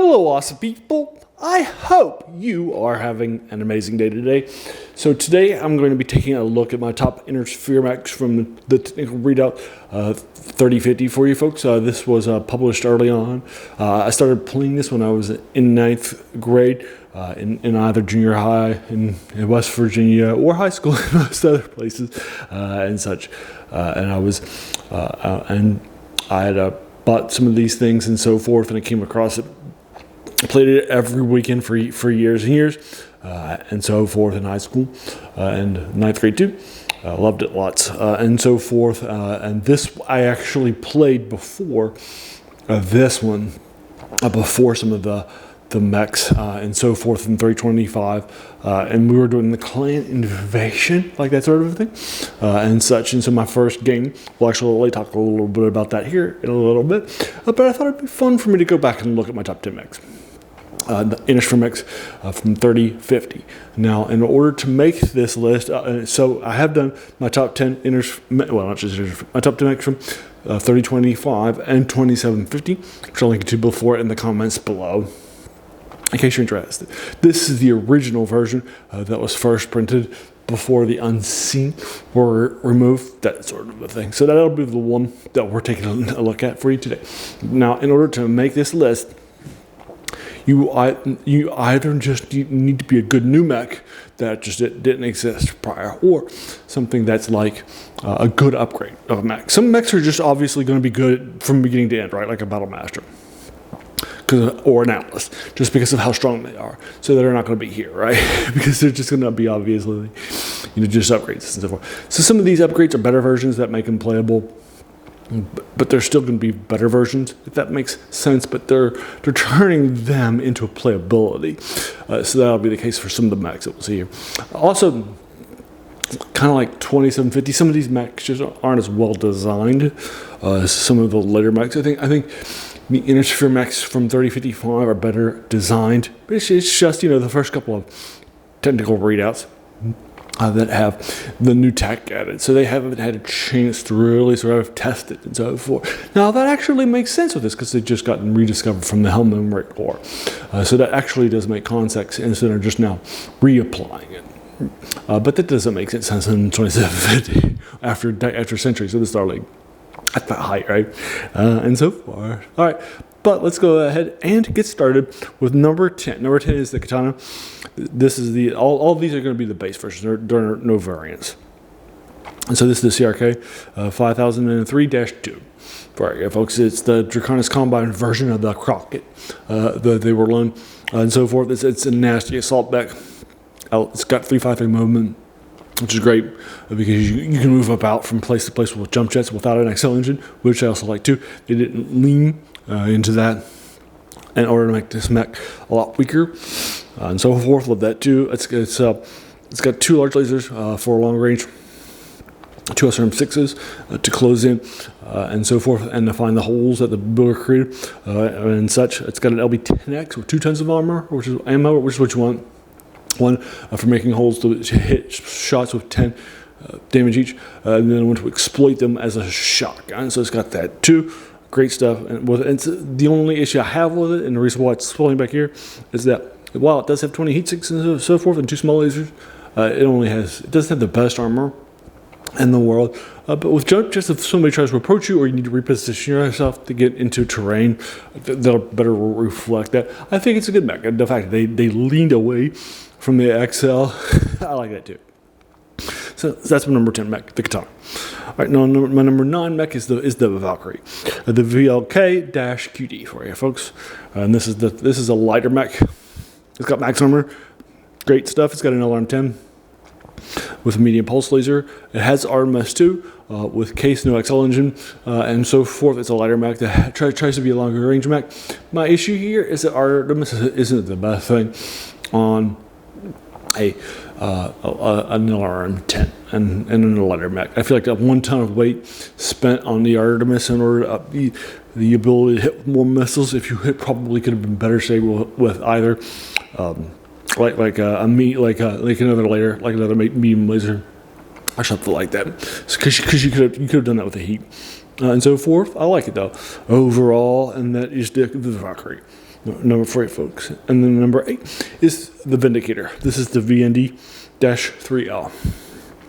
Hello, awesome people. I hope you are having an amazing day today. So today I'm going to be taking a look at my top intersphere mechs from the technical readout 3050 for you folks. This was published early on. I started playing this when I was in 9th grade in either junior high in West Virginia or high school in most other places and such. And I had bought some of these things and so forth, and I came across it. I played it every weekend for years and years, and so forth in high school and ninth grade too. Loved it lots and so forth. And this I actually played before this one, before some of the mechs and so forth in 325, and we were doing the clan invasion, like that sort of thing, and such. And so my first game, we'll actually talk a little bit about that here in a little bit, but I thought it'd be fun for me to go back and look at my top 10 mechs. The intersphere mechs from 3050. Now, in order to make this list, so I have done my top 10 my top 10 mechs from 3025 and 2750, which I'll link to before in the comments below, in case you're interested. This is the original version that was first printed before the unseen were removed, that sort of a thing. So that'll be the one that we're taking a look at for you today. Now, in order to make this list, you either just need to be a good new mech that just didn't exist prior, or something that's like a good upgrade of a mech. Some mechs are just obviously going to be good from beginning to end, right? Like a Battle Master, or an Atlas, just because of how strong they are. So they're not going to be here, right? Because they're just going to be obviously, just upgrades and so forth. So some of these upgrades are better versions that make them playable. But they're still going to be better versions, if that makes sense. But they're turning them into a playability. So that'll be the case for some of the mechs that we'll see here. Also, kind of like 2750, some of these mechs just aren't as well designed as some of the later mechs. I think the intersphere mechs from 3055 are better designed. But it's just the first couple of technical readouts that have the new tech added, so they haven't had a chance to really sort of test it and so forth. Now that actually makes sense with this, because they've just gotten rediscovered from the Helm War, so that actually does make context instead of just now reapplying it. But that doesn't make sense in 2750 after centuries of the Starling at that height, right? And so far, all right. But let's go ahead and get started with number 10. Number 10 is the Katana. This is all of these are going to be the base versions. There are no variants. And so this is the CRK 5003-2. Right, folks, it's the Draconis Combine version of the Crockett that they were loaned and so forth. It's a nasty assault mech. It's got 353 movement, which is great because you can move about from place to place with jump jets without an XL engine, which I also like too. They didn't lean into that in order to make this mech a lot weaker and so forth. Love that too. It's got two large lasers for long range, two SRM6s to close in and so forth, and to find the holes that the builder created and such. It's got an LB-10X with 2 tons of armor, which is ammo, which is what you want. One for making holes to hit shots with 10 damage each, and then one to exploit them as a shotgun. So it's got that too. Great stuff. And it's the only issue I have with it, and the reason why it's swelling back here, is that while it does have 20 heat sinks and so forth, and 2 small lasers, it doesn't have the best armor in the world. But with jump jets, if somebody tries to approach you, or you need to reposition yourself to get into terrain, they'll better reflect that. I think it's a good mech. The fact that they leaned away from the XL, I like that too. So that's my number 10 mech, the Katana. All right, now my number 9 mech is the Valkyrie, the VLK-QD for you folks. And this is a lighter mech. It's got max armor, great stuff. It's got an LRM-10 with a medium pulse laser. It has RMS 2 with case, no XL engine, and so forth. It's a lighter mech that tries to be a longer range mech. My issue here is that Artemis isn't the best thing on an LRM-10 and an lighter mech. I feel like that 1 ton of weight spent on the Artemis in order to up the ability to hit more missiles. If you hit, probably could have been better saved with either another medium laser or something like that, because you could have done that with the heat and so forth. I like it though overall, and that is the Valkyrie. number 4, folks. And then number 8 is the Vindicator. This is the VND-3L.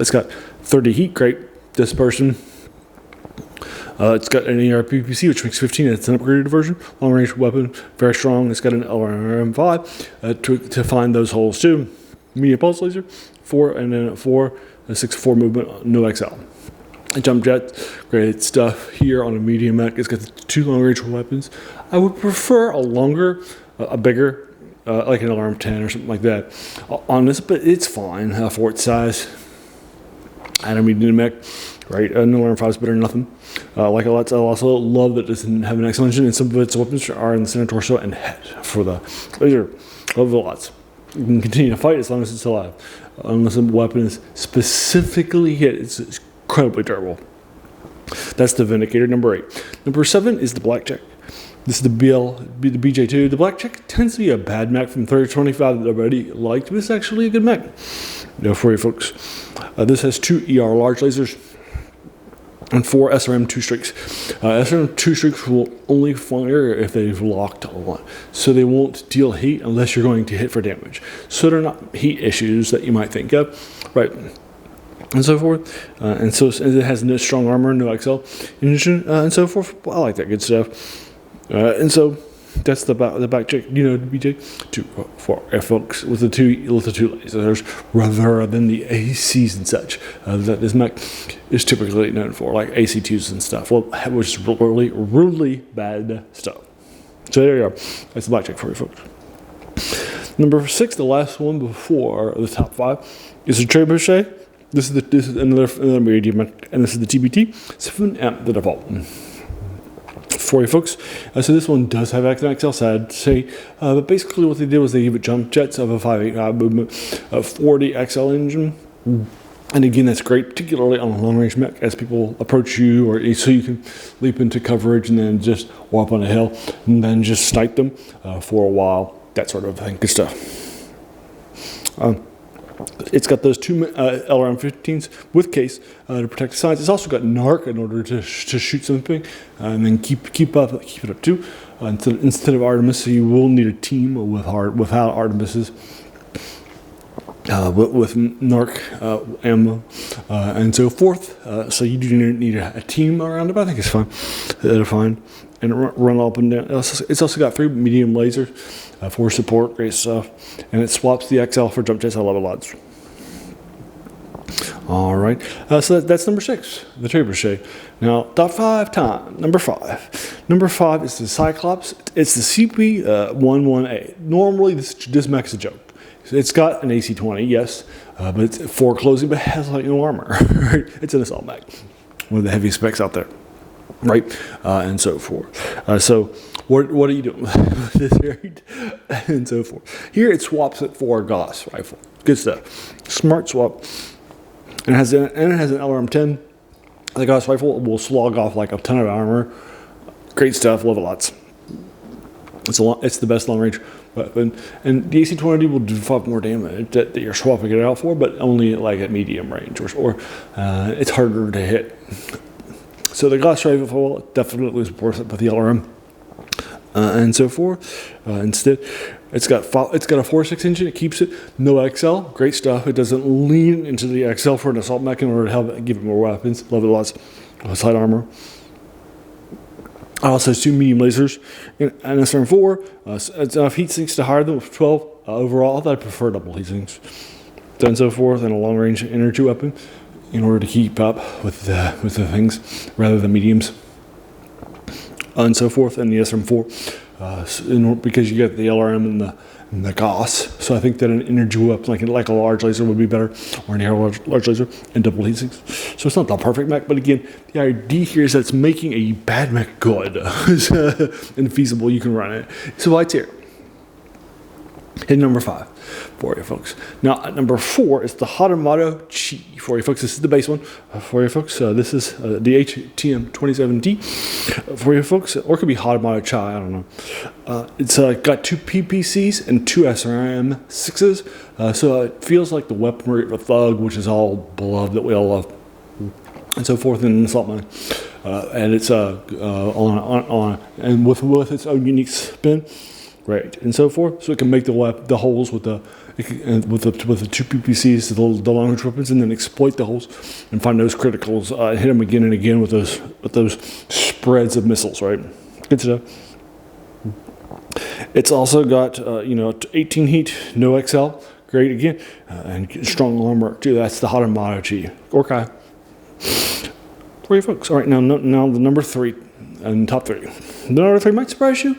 It's got 30 heat, great dispersion. It's got an AR-PPC, which makes 15. It's an upgraded version. Long-range weapon, very strong. It's got an LRM-5 to find those holes too. Medium pulse laser, 4, and then 6-4 movement, no XL. Jump jet, great stuff here on a MegaMek. It's got the 2 long-range weapons. I would prefer a longer, a bigger, like an LRM-10 or something like that on this, but it's fine for its size. And a MegaMek, right? An LRM-5 is better than nothing. Like a lot. I also love that it doesn't have an XL engine, and some of its weapons are in the center torso and head for the laser. Love it lots. You can continue to fight as long as it's alive. Unless a weapon is specifically hit, it's incredibly durable. That's the Vindicator, number 8. Number 7 is the BattleTech. This is the BJ2. The BattleTech tends to be a bad mech from 3025 that everybody liked, but it's actually a good mech. For you folks. This has 2 ER large lasers and 4 SRM 2 streaks. SRM 2 streaks will only fire if they've locked on, so they won't deal heat unless you're going to hit for damage. So they're not heat issues that you might think of, right? And so forth. And so it has no strong armor, no XL engine, and so forth. I like that good stuff. And so that's the BattleTech, BJ 2 for folks with the two lasers rather than the ACs and such that this mech is typically known for, like AC2s and stuff, which is really bad stuff. So there you go. That's the BattleTech for you folks. Number 6, the last one before the top 5, is the trebuchet. This is another MegaMek, and this is the TBT 7M, the default one. For you folks, so this one does have XL side, say, but basically what they did was they gave it jump jets of a 5.8 movement, 40 XL engine, and again that's great, particularly on a long range mech as people approach you, or so you can leap into coverage and then just walk on a hill and then just snipe them for a while, that sort of thing, good stuff. It's got those 2 LRM-15s with case to protect the sides. It's also got NARC in order to shoot something and then keep it up too. Instead of Artemis, so you will need a team without Artemises. With NARC ammo and so forth. So you do need a team around it, but I think it's fine. It'll fine. And run up and down. It's also got 3 medium lasers for support, great stuff. And it swaps the XL for jump jets. I love it lots. All right, so that's number 6, the trebuchet. Now, top 5 time. Number 5. Number 5 is the Cyclops. It's the CP-11A. Normally, this mech is a joke. It's got an AC-20, yes, but it's for closing, but it has like no armor. Right? It's an assault mech, one of the heavy specs out there, right? And so forth. So what are you doing with this, right? And so forth. Here it swaps it for a Gauss rifle. Good stuff. Smart swap. And it has an LRM-10. The Gauss rifle will slog off like a ton of armor. Great stuff. Love it lots. It's the best long range weapon, and the AC-20 will do 5 more damage that you're swapping it out for, but only like at medium range, or it's harder to hit. So the Gauss rifle definitely supports it with the LRM and so forth. Instead, it's got a 4.6 engine. It keeps it no XL. Great stuff. It doesn't lean into the XL for an assault mech in order to give it more weapons. Love it lots. Side armor. Also has 2 medium lasers and SRM-4. It's enough heat sinks to hire them with 12 overall. Although I prefer double heat sinks, and so forth, and a long range energy weapon in order to keep up with the things rather than mediums and so forth. And the SRM-4 because you get the LRM and the Gauss. So I think that an energy weapon like a large laser would be better, or an air large laser and double heat sinks. So it's not the perfect mech, but again, the idea here is that it's making a bad mech good and feasible. You can run it. So it's here. Hit number 5 for you folks. Now at number 4 is the hatamoto-chi for you folks. This is the base one for you folks. This is the HTM27D for you folks, or it could be hatamoto-chi. I don't know. It's got 2 PPCs and 2 SRM-6s, so it feels like the weaponry of a thug, which is all beloved that we all love, and so forth in assault mine. And it's on and with its own unique spin. right, and so forth. So it can make the holes with the two PPCs, the long range weapons, and then exploit the holes and find those criticals, hit them again and again with those spreads of missiles, right? Good stuff. It's also got 18 heat, no XL, great again, and strong armor too. That's the hatamoto-chi. Orkai. For you folks. All right, now the number 3 and top 3. The number 3 might surprise you.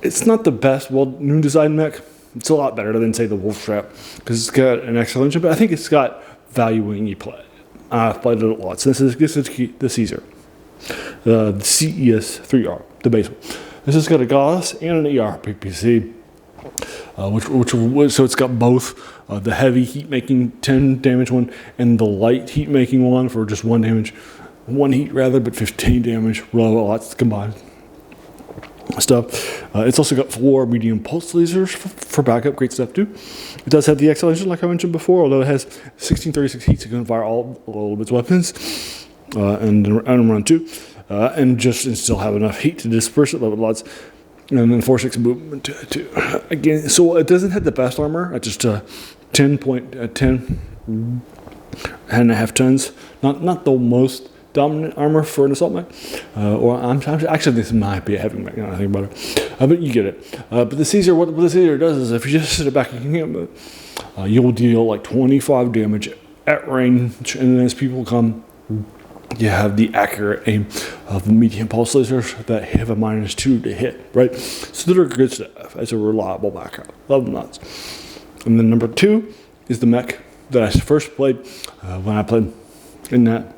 It's not the best, new design mech. It's a lot better than say the Wolf Trap because it's got an excellent engine, but I think it's got value when you play. I've played it a lot. So this is the Caesar, the CES3R, the base one. This has got a Gauss and an ER PPC, so it's got both the heavy heat making 10 damage one and the light heat making one for just 1 damage, 1 heat rather, but 15 damage. Lots combined. Stuff. It's also got 4 medium pulse lasers for backup. Great stuff too. It does have the XL engine, like I mentioned before, although it has 1636 heats. It can fire all of its weapons and run 2, and still have enough heat to disperse it. Love it lots. And then 4/6 movement too. Again, so it doesn't have the best armor at just 10.5 tons. Not the most dominant armor for an assault mech, actually this might be a heavy mech. I think about it, but you get it. But the Caesar, what the Caesar does is, if you just sit it back and hit, you'll deal like 25 damage at range, and then as people come, you have the accurate aim of the medium pulse lasers that have a -2 to hit. Right, so they're good stuff as a reliable backup. Love them lots. And then number 2 is the mech that I first played when I played in that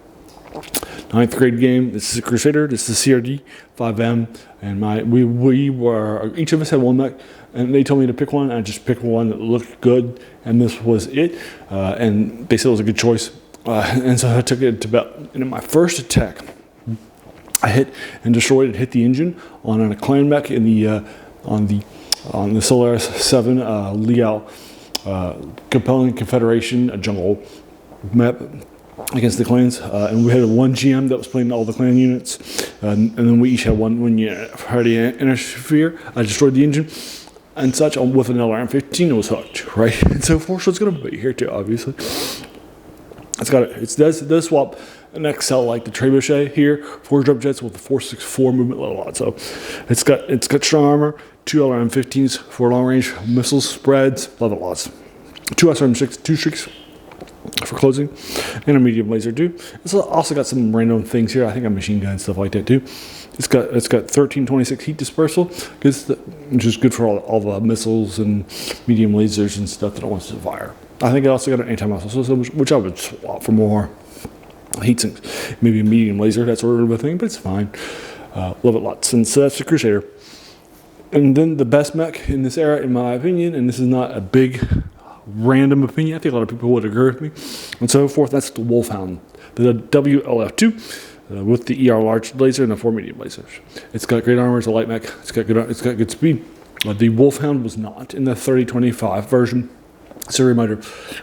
9th grade game. This is a Crusader. This is the CRD 5M, and we were, each of us had 1 mech, and they told me to pick one. I just picked one that looked good, and this was it. And they said it was a good choice, and so I took it to about. And in my first attack, I hit and destroyed it. Hit the engine on a clan mech in the on the Solaris 7 Readout compelling Confederation jungle map against the clans, and we had 1 GM that was playing all the clan units, and then we each had one unit for the intersphere. I destroyed the engine and such with an LRM-15. It was hooked, right, and so forth. So it's going to be here too, obviously. It does swap an XL like the trebuchet here, 4 drum jets with a 4.64 movement load. So it's got strong armor, 2 LRM-15s, 4 long range missiles, spreads, love it lots. 2 SRM-6, 2 streaks for closing, and a medium laser too. It's also got some random things here. I think a machine gun and stuff like that too. It's got 1326 heat dispersal, which is good for all the missiles and medium lasers and stuff that it wants to fire. I think it also got an anti-missile system, which I would swap for more heat sinks. Maybe a medium laser, that sort of a thing, but it's fine. Love it lots. And so that's the Crusader. And then the best mech in this era, in my opinion, and this is not a big random opinion, I think a lot of people would agree with me, and so forth, that's the Wolfhound, the WLF2 with the ER large laser and the 4 medium lasers. It's got great armor, it's a light mech, it's got good speed. The Wolfhound was not in the 3025 version. So a reminder,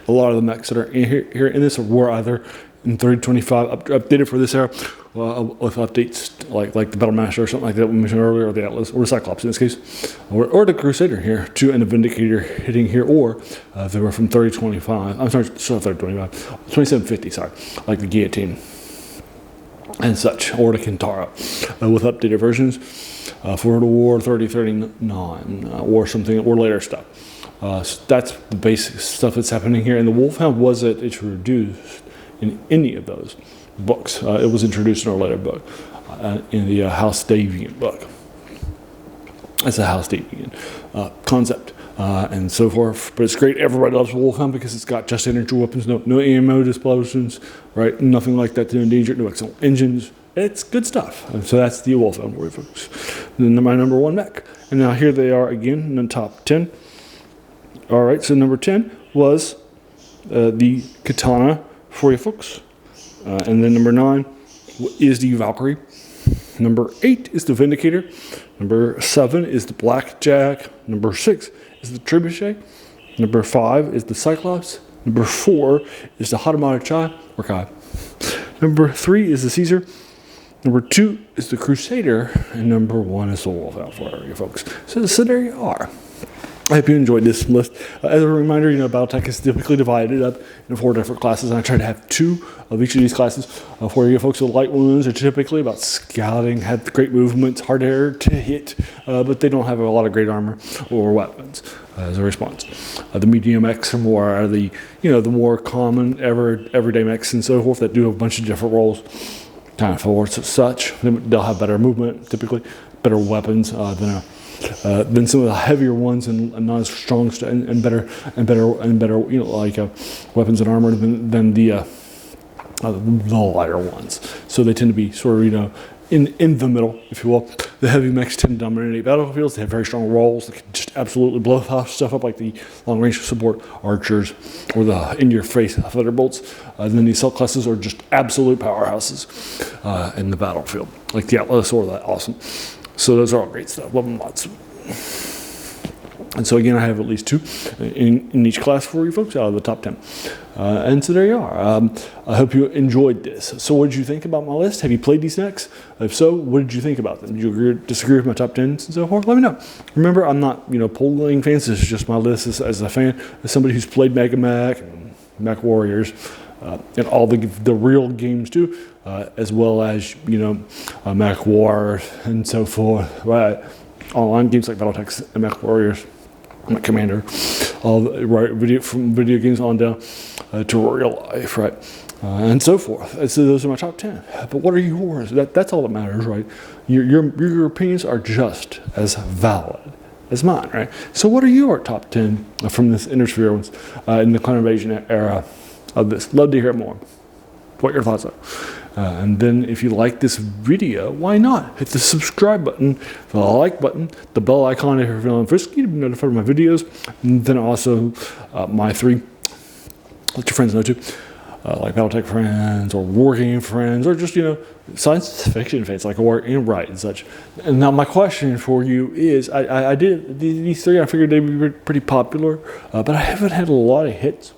a lot of the mechs that are here in this were either in 3025 updated for this era with updates like the Battlemaster or something like that we mentioned earlier, or the Atlas, or the Cyclops in this case, or the Crusader here too, and the Vindicator hitting here, or they were from 3025. I'm sorry, 3025, 2750. Sorry, like the Guillotine and such, or the Kintara with updated versions for the War 3039 or something, or later stuff. So that's the basic stuff that's happening here, and the Wolfhound wasn't introduced in any of those books. It was introduced in our later book, in the House Davian book. It's a House Davian concept and so forth. But it's great. Everybody loves Wolfhound because it's got just energy weapons, no ammo explosions, right? Nothing like that to endanger it. No excellent engines. It's good stuff. And so that's the Wolfhound for you folks. And then my number 1 mech. And now here they are again in the top 10. All right, so number 10 was the Katana for you folks. And then number 9 is the Valkyrie. Number 8 is the Vindicator. Number 7 is the Blackjack. Number 6 is the Trebuchet. Number 5 is the Cyclops. Number 4 is the hatamoto-chi, or Kai. Number 3 is the Caesar. Number 2 is the Crusader, and number 1 is the Wolf out for you folks. So there you are. I hope you enjoyed this list. As a reminder, BattleTech is typically divided up into 4 different classes, and I try to have 2 of each of these classes for you folks. The light ones are typically about scouting, have great movements, hard to hit, but they don't have a lot of great armor or weapons as a response. The MegaMeks are more the more common everyday mechs and so forth that do a bunch of different roles. Kind of force as such. They'll have better movement, typically better weapons than some of the heavier ones, and not as strong and better weapons and armor than the lighter ones. So they tend to be sort of in the middle, if you will. The heavy mechs tend to dominate battlefields. They have very strong rolls. They can just absolutely blow stuff up, like the long-range support archers or the in-your-face thunderbolts. Then the assault classes are just absolute powerhouses in the battlefield, like the Atlas or the Awesome. So those are all great stuff. Love them lots. And so again, I have at least 2 in each class for you folks out of the top 10. And so there you are. I hope you enjoyed this. So what did you think about my list? Have you played these mechs? If so, what did you think about them? Did you agree, disagree with my top 10s and so forth? Let me know. Remember, I'm not polling fans. This is just my list as a fan, as somebody who's played MegaMek and MekWars, and all the real games too, as well as MekWars and so forth. Right, online games like BattleTech and MekWars, Commander, all from video games on down to real life, right, and so forth. And so those are my top 10. But what are yours? That's all that matters, right? Your opinions are just as valid as mine, right? So what are your top 10 from this interference in the clan invasion era of this? Love to hear more. What your thoughts are. And then if you like this video, why not hit the subscribe button, the like button, the bell icon if you're feeling frisky to be notified of my videos, and then also my 3 let your friends know too, like BattleTech friends or wargame friends, or just science fiction fans like Readout and such. And now my question for you is, I did these 3. I figured they'd be pretty popular, but I haven't had a lot of hits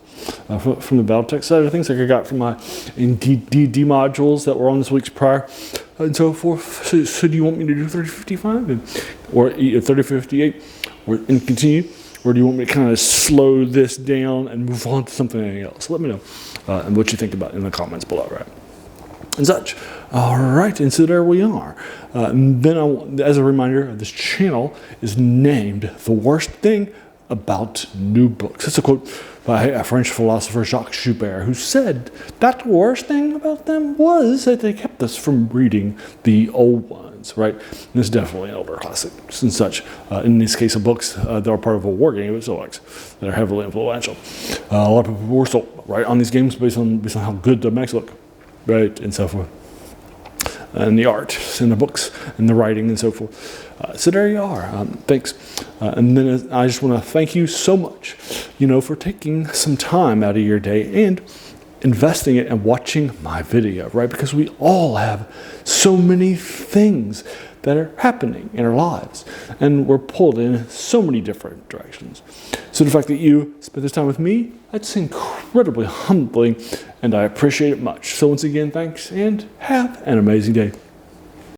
from the BattleTech side of things, like I got from my AD&D modules that were on this week's prior and so forth. So do you want me to do 3055 or 3058 and continue? Or do you want me to kind of slow this down and move on to something else? Let me know and what you think about it in the comments below, right? And such. All right, and so there we are. And then, as a reminder, this channel is named The Worst Thing About New Books. That's a quote by a French philosopher, Jacques Joubert, who said that the worst thing about them was that they kept us from reading the old ones, right? And this is definitely an older classic and such. In this case of books, that are part of a war game of Zoex that are heavily influential. A lot of people were sold, right, on these games based on how good the mechs look, right, and so forth. And the art, and the books, and the writing, and so forth. So there you are. Thanks. And then I just want to thank you so much, for taking some time out of your day and investing it and watching my video, right? Because we all have so many things that are happening in our lives, and we're pulled in so many different directions. So the fact that you spent this time with me, that's incredibly humbling, and I appreciate it much. So once again, thanks, and have an amazing day.